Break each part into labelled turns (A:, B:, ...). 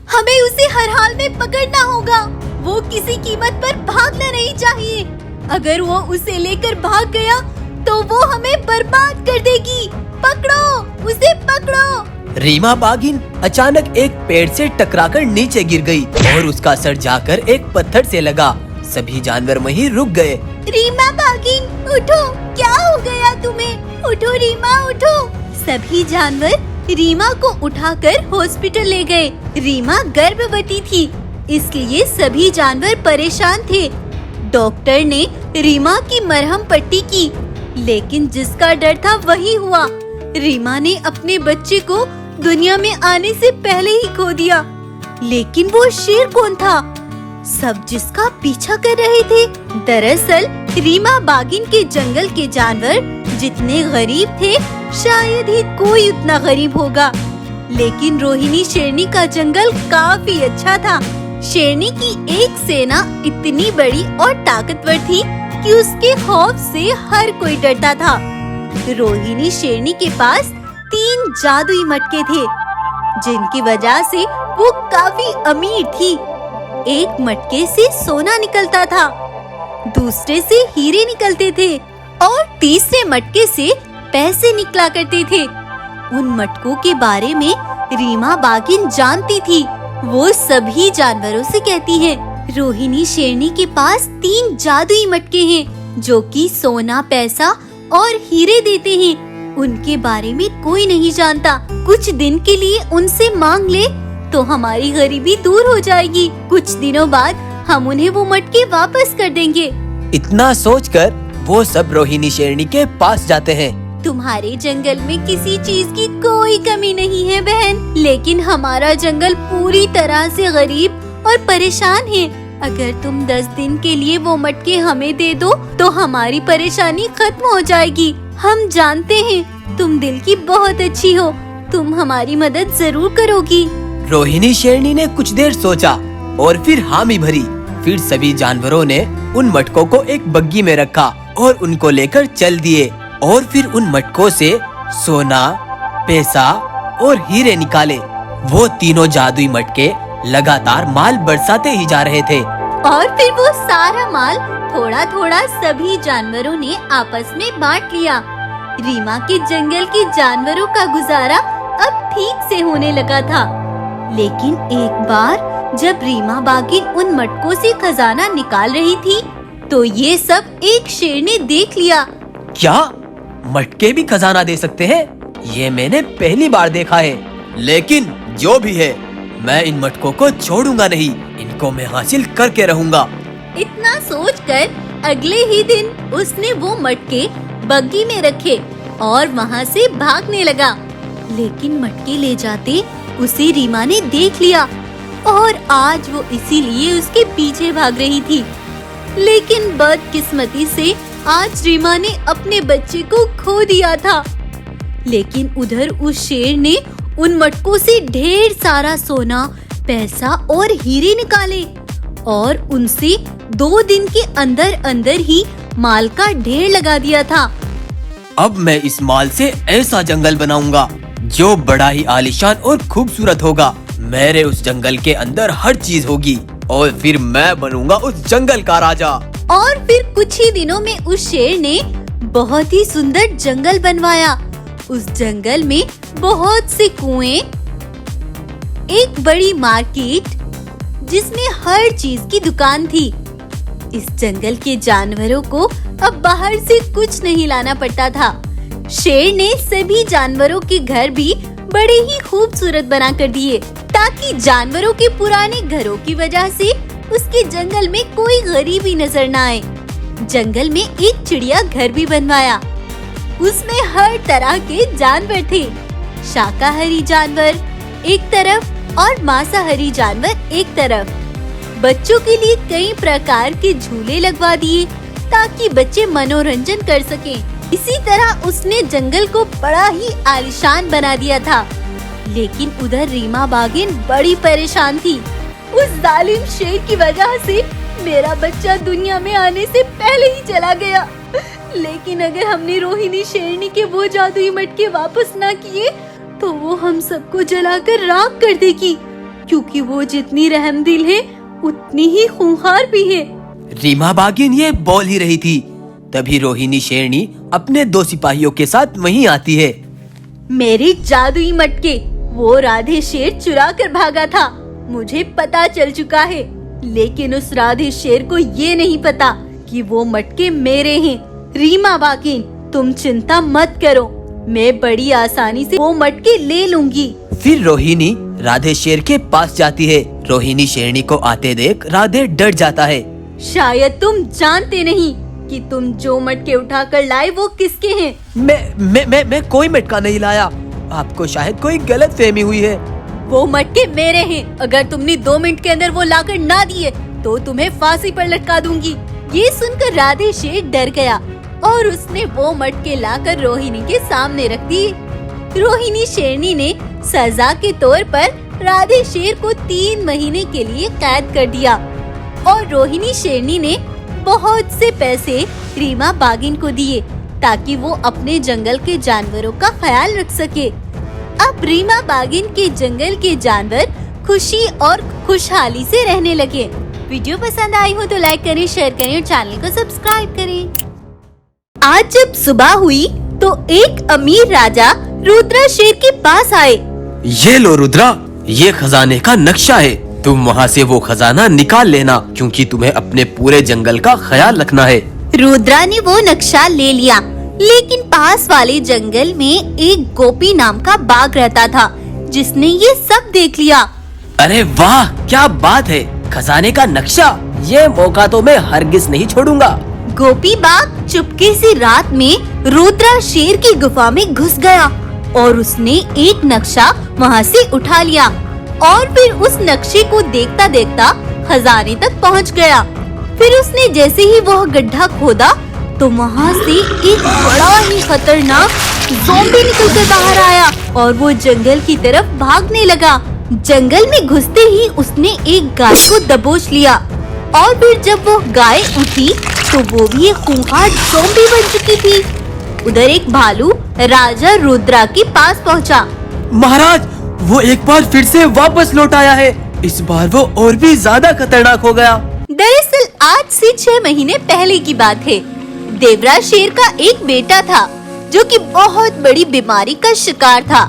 A: हमें उसे हर हाल में पकड़ना होगा। वो किसी कीमत पर भागना नहीं चाहिए। अगर वो उसे लेकर भाग गया तो वो हमें बर्बाद कर देगी। पकड़ो, उसे पकड़ो।
B: रीमा बाघिन अचानक एक पेड़ से टकराकर नीचे गिर गई और उसका सर जाकर एक पत्थर से लगा। सभी जानवर वहीं रुक गए।
A: रीमा बाघिन उठो, क्या हो गया तुम्हें? उठो रीमा, उठो। सभी जानवर रीमा को उठाकर हॉस्पिटल ले गए। रीमा गर्भवती थी, इसलिए सभी जानवर परेशान थे। डॉक्टर ने रीमा की मरहम पट्टी की, लेकिन जिसका डर था वही हुआ। रीमा ने अपने बच्चे को दुनिया में आने से पहले ही खो दिया। लेकिन वो शेर कौन था? सब जिसका पीछा कर रहे थे। दरअसल रीमा बाघिन के जंगल के जानवर जितने गरीब थे, शायद ही कोई उतना गरीब होगा। लेकिन रोहिणी शेरनी का जंगल काफी अच्छा था। शेरनी की एक सेना इतनी बड़ी और ताकतवर थी कि उसके खौफ से हर कोई डरता था। रोहिणी शेरनी के पास 3 जादुई मटके थे, जिनकी वजह से वो काफी अमीर थी। एक मटके से सोना निकलता था, दूसरे से हीरे निकलते थे और तीसरे मटके से पैसे निकला करते थे। उन मटकों के बारे में रीमा बाघिन जानती थी। वो सभी जानवरों से कहती है, रोहिणी शेरनी के पास 3 जादुई मटके हैं, जो कि सोना, पैसा और हीरे देते हैं। उनके बारे में कोई नहीं जानता। कुछ दिन के लिए उनसे मांग ले तो हमारी गरीबी दूर हो जाएगी। कुछ दिनों बाद हम उन्हें वो मटके वापस कर देंगे।
B: इतना सोचकर वो सब रोहिणी शेरनी के पास जाते हैं।
A: तुम्हारे जंगल में किसी चीज की कोई कमी नहीं है बहन, लेकिन हमारा जंगल पूरी तरह से गरीब और परेशान है। अगर तुम 10 दिन के लिए वो मटके हमें दे दो तो हमारी परेशानी खत्म हो जाएगी। हम जानते हैं तुम दिल की बहुत अच्छी हो, तुम हमारी मदद जरूर करोगी।
B: रोहिणी शेरनी ने कुछ देर सोचा और फिर हामी भरी। फिर सभी जानवरों ने उन मटकों को एक बग्गी में रखा और उनको लेकर चल दिए। और फिर उन मटकों से सोना, पैसा और हीरे निकाले। वो तीनों जादुई मटके लगातार माल बरसाते ही जा रहे थे।
A: और फिर वो सारा माल थोड़ा थोड़ा सभी जानवरों ने आपस में बांट लिया। रीमा के जंगल के जानवरों का गुजारा अब ठीक से होने लगा था। लेकिन एक बार जब रीमा बाघिन उन मटकों से खजाना निकाल रही थी, तो ये सब एक शेर ने देख लिया।
B: क्या मटके भी खजाना दे सकते हैं? ये मैंने पहली बार देखा है। लेकिन जो भी है, मैं इन मटकों को छोड़ूंगा नहीं। इनको मैं हासिल करके रहूंगा।
A: इतना सोचकर अगले ही दिन उसने वो मटके बग्गी में रखे और वहाँ से भागने लगा। लेकिन मटके ले जाते उसे रीमा ने देख लिया और आज वो इसीलिए उसके पीछे भाग रही थी। लेकिन बदकिस्मती से आज रीमा ने अपने बच्चे को खो दिया था। लेकिन उधर उस शेर ने उन मटकों से ढेर सारा सोना, पैसा और हीरे निकाले और उनसे 2 दिन के अंदर अंदर ही माल का ढेर लगा दिया था।
B: अब मैं इस माल से ऐसा जंगल बनाऊंगा जो बड़ा ही आलीशान और खूबसूरत होगा। मेरे उस जंगल के अंदर हर चीज होगी और फिर मैं बनूंगा उस जंगल का राजा।
A: और फिर कुछ ही दिनों में उस शेर ने बहुत ही सुंदर जंगल बनवाया। उस जंगल में बहुत से कुएं, एक बड़ी मार्केट जिसमें हर चीज की दुकान थी। इस जंगल के जानवरों को अब बाहर से कुछ नहीं लाना पड़ता था। शेर ने सभी जानवरों के घर भी बड़े ही खूबसूरत बना कर दिए, ताकि जानवरों के पुराने घरों की वजह से उसके जंगल में कोई गरीबी नजर न आए। जंगल में एक चिड़िया घर भी बनवाया। उसमें हर तरह के जानवर थे। शाकाहारी जानवर एक तरफ और मांसाहारी जानवर एक तरफ। बच्चों के लिए कई प्रकार के झूले लगवा दिए ताकि बच्चे मनोरंजन कर सकें। इसी तरह उसने जंगल को बड़ा ही आलीशान बना दिया था। लेकिन उधर रीमा बाघिन बड़ी परेशान थी। उस जालिम शेर की वजह से मेरा बच्चा दुनिया में आने से पहले ही चला गया। लेकिन अगर हमने रोहिणी शेरनी के वो जादुई मटके वापस ना किए तो वो हम सबको जलाकर राख कर देगी। क्योंकि वो जितनी रहमदिल है उतनी ही खूंखार भी है।
B: रीमा बागिन ये बोल ही रही थी, तभी रोहिणी शेरनी अपने 2 सिपाहियों के साथ वहीं आती है।
A: मेरे जादुई मटके वो राधे शेर चुरा कर भागा था, मुझे पता चल चुका है। लेकिन उस राधे शेर को ये नहीं पता कि वो मटके मेरे हैं। रीमा बागिन, तुम चिंता मत करो, मैं बड़ी आसानी से वो मटके ले लूंगी।
B: फिर रोहिणी राधे शेर के पास जाती है। रोहिणी शेरनी को आते देख राधे डर जाता है।
A: शायद तुम जानते नहीं कि तुम जो मटके उठा कर लाए वो किसके हैं।
B: मैं कोई मटका नहीं लाया, आपको शायद कोई गलतफहमी हुई है।
A: वो मटके मेरे हैं। अगर तुमने 2 मिनट के अंदर वो लाकर ना दिए तो तुम्हें फांसी पर लटका दूंगी। ये सुनकर राधे शेर डर गया और उसने वो मटके लाकर रोहिणी के सामने रख दिए। रोहिणी शेरनी ने सजा के तौर पर राधे शेर को 3 महीने के लिए कैद कर दिया और रोहिणी शेरनी ने बहुत से पैसे रीमा बागिन को दिए ताकि वो अपने जंगल के जानवरों का ख्याल रख सके। अब रीमा बागिन के जंगल के जानवर खुशी और खुशहाली से रहने लगे। वीडियो पसंद आई हो तो लाइक करें, शेयर करें और चैनल को सब्सक्राइब करें। आज जब सुबह हुई तो एक अमीर राजा रुद्रा शेर के पास आए।
B: ये लो रुद्रा, ये खजाने का नक्शा है, तुम वहाँ से वो खजाना निकाल लेना क्योंकि तुम्हें अपने पूरे जंगल का ख्याल रखना है।
A: रुद्रा ने वो नक्शा ले लिया, लेकिन पास वाले जंगल में एक गोपी नाम का बाघ रहता था जिसने ये सब देख लिया।
B: अरे वाह, क्या बात है, खजाने का नक्शा, ये मौका तो मैं हरगिज नहीं छोड़ूंगा।
A: गोपी बाघ चुपके से रात में रुद्रा शेर की गुफा में घुस गया और उसने एक नक्शा वहाँ से उठा लिया और फिर उस नक्शे को देखता देखता खजाने तक पहुँच गया। फिर उसने जैसे ही वह गड्ढा खोदा तो वहाँ से एक बड़ा ही खतरनाक ज़ॉम्बी निकलकर बाहर आया और वो जंगल की तरफ भागने लगा। जंगल में घुसते ही उसने एक गाय को दबोच लिया और फिर जब वो गाय उठी तो वो भी एक खूंखार ज़ॉम्बी बन चुकी थी। उधर एक भालू राजा रुद्रा के पास पहुंचा।
B: महाराज, वो एक बार फिर से वापस लौट आया है, इस बार वो और भी ज्यादा खतरनाक हो गया।
A: दरअसल आज से 6 महीने पहले की बात है। देवराज शेर का एक बेटा था जो कि बहुत बड़ी बीमारी का शिकार था।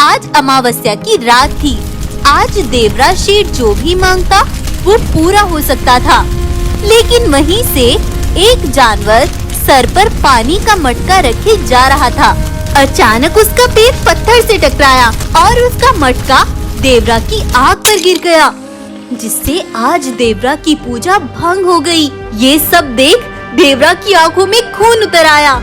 A: आज अमावस्या की रात थी। आज देवराज शेर जो भी मांगता वो पूरा हो सकता था, लेकिन वहीं से एक जानवर सर पर पानी का मटका रखे जा रहा था। अचानक उसका पैर पत्थर से टकराया और उसका मटका देवरा की आग पर गिर गया, जिससे आज देवरा की पूजा भंग हो गई। ये सब देख देवरा की आंखों में खून उतर आया।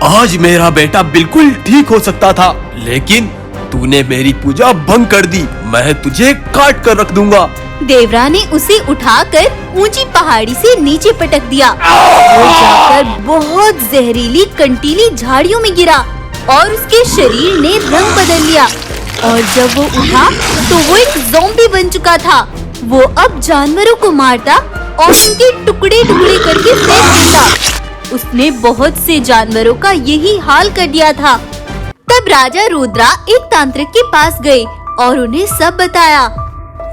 B: आज मेरा बेटा बिल्कुल ठीक हो सकता था, लेकिन तूने मेरी पूजा भंग कर दी, मैं तुझे काट कर रख दूंगा।
A: देवरा ने उसे उठाकर ऊंची पहाड़ी से नीचे पटक दिया। वो जाकर बहुत जहरीली कंटीली झाड़ियों में गिरा और उसके शरीर ने रंग बदल लिया और जब वो उठा तो वो एक ज़ॉम्बी बन चुका था। वो अब जानवरों को मारता और उनके टुकड़े टुकड़े करके फेंक देता। उसने बहुत से जानवरों का यही हाल कर दिया था। तब राजा रुद्रा एक तांत्रिक के पास गए और उन्हें सब बताया।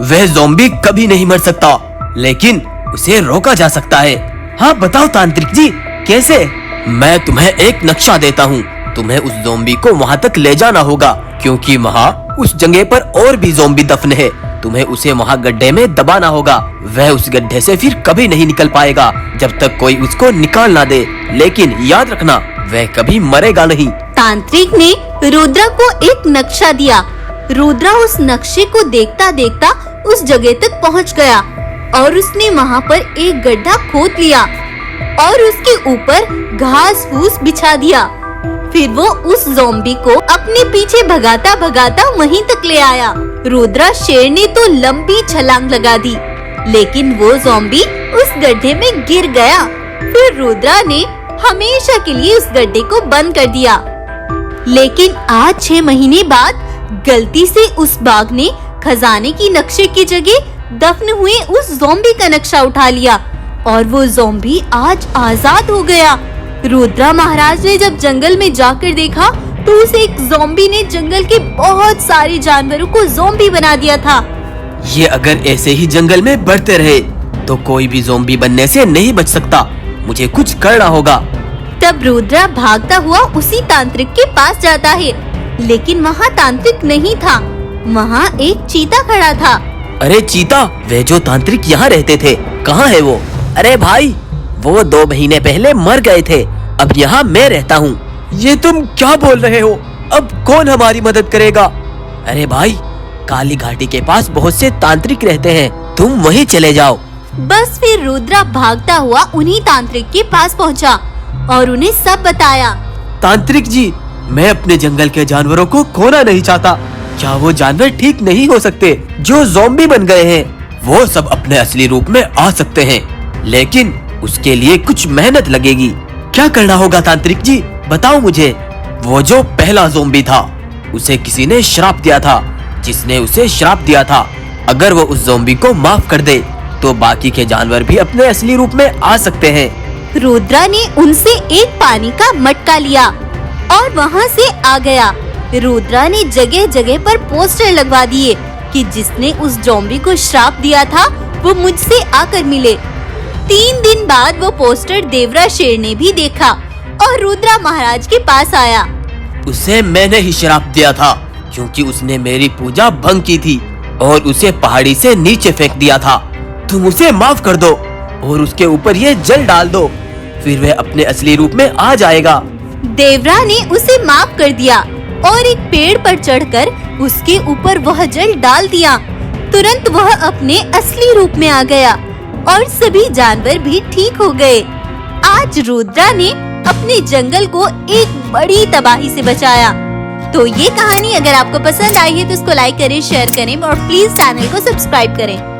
B: वह ज़ॉम्बी कभी नहीं मर सकता, लेकिन उसे रोका जा सकता है। हाँ बताओ तांत्रिक जी, कैसे? मैं तुम्हें एक नक्शा देता हूँ, तुम्हें उस ज़ॉम्बी को वहाँ तक ले जाना होगा, क्योंकि वहाँ उस जगह पर और भी ज़ॉम्बी दफन है। तुम्हें उसे वहाँ गड्ढे में दबाना होगा। वह उस गड्ढे से फिर कभी नहीं निकल पाएगा जब तक कोई उसको निकाल ना दे, लेकिन याद रखना वह कभी मरेगा नहीं।
A: तांत्रिक ने रुद्रा को एक नक्शा दिया। रुद्रा उस नक्शे को देखता देखता उस जगह तक पहुंच गया और उसने वहां पर एक गड्ढा खोद लिया और उसके ऊपर घास फूस बिछा दिया। फिर वो उस ज़ॉम्बी को अपने पीछे भगाता भगाता वहीं तक ले आया। रुद्रा शेर ने तो लंबी छलांग लगा दी, लेकिन वो ज़ॉम्बी उस गड्ढे में गिर गया। फिर रुद्रा ने हमेशा के लिए उस गड्ढे को बंद कर दिया। लेकिन आज 6 महीने बाद गलती से उस बाघ ने खजाने की नक्शे की जगह दफन हुए उस ज़ॉम्बी का नक्शा उठा लिया और वो ज़ॉम्बी आज आजाद हो गया। रुद्रा महाराज ने जब जंगल में जाकर देखा तो उस एक ज़ॉम्बी ने जंगल के बहुत सारे जानवरों को ज़ॉम्बी बना दिया था।
B: ये अगर ऐसे ही जंगल में बढ़ते रहे तो कोई भी ज़ॉम्बी बनने से नहीं बच सकता। मुझे कुछ करना होगा।
A: तब रुद्रा भागता हुआ उसी तांत्रिक के पास जाता है, लेकिन वहाँ तांत्रिक नहीं था, वहाँ एक चीता खड़ा था।
B: अरे चीता, वे जो तांत्रिक यहाँ रहते थे, कहाँ है वो? अरे भाई, वो 2 महीने पहले मर गए थे, अब यहाँ मैं रहता हूँ। ये तुम क्या बोल रहे हो? अब कौन हमारी मदद करेगा? अरे भाई, काली घाटी के पास बहुत से तांत्रिक रहते हैं, तुम वहीं चले जाओ।
A: बस फिर रुद्रा भागता हुआ उन्हीं तांत्रिक के पास पहुँचा और उन्हें सब बताया।
B: तांत्रिक जी, मैं अपने जंगल के जानवरों को खोना नहीं चाहता। क्या वो जानवर ठीक नहीं हो सकते जो ज़ॉम्बी बन गए हैं? वो सब अपने असली रूप में आ सकते हैं, लेकिन उसके लिए कुछ मेहनत लगेगी। क्या करना होगा तांत्रिक जी, बताओ मुझे। वो जो पहला ज़ॉम्बी था, उसे किसी ने श्राप दिया था। जिसने उसे श्राप दिया था, अगर वो उस ज़ॉम्बी को माफ कर दे तो बाकी के जानवर भी अपने असली रूप में आ सकते हैं।
A: रुद्रा ने उनसे एक पानी का मटका लिया और वहाँ से आ गया। रुद्रा ने जगह जगह पर पोस्टर लगवा दिए कि जिसने उस ज़ॉम्बी को श्राप दिया था वो मुझसे आकर मिले। 3 दिन बाद वो पोस्टर देवरा शेर ने भी देखा और रुद्रा महाराज के पास आया।
B: उसे मैंने ही श्राप दिया था क्योंकि उसने मेरी पूजा भंग की थी और उसे पहाड़ी से नीचे फेंक दिया था। तुम उसे माफ कर दो और उसके ऊपर ये जल डाल दो, फिर वह अपने असली रूप में आ जाएगा।
A: देवरा ने उसे माफ कर दिया और एक पेड़ पर चढ़कर उसके ऊपर वह जल डाल दिया। तुरंत वह अपने असली रूप में आ गया और सभी जानवर भी ठीक हो गए। आज रुद्रा ने अपने जंगल को एक बड़ी तबाही से बचाया। तो ये कहानी अगर आपको पसंद आई है तो इसको लाइक करें, शेयर करें और प्लीज चैनल को सब्सक्राइब करें।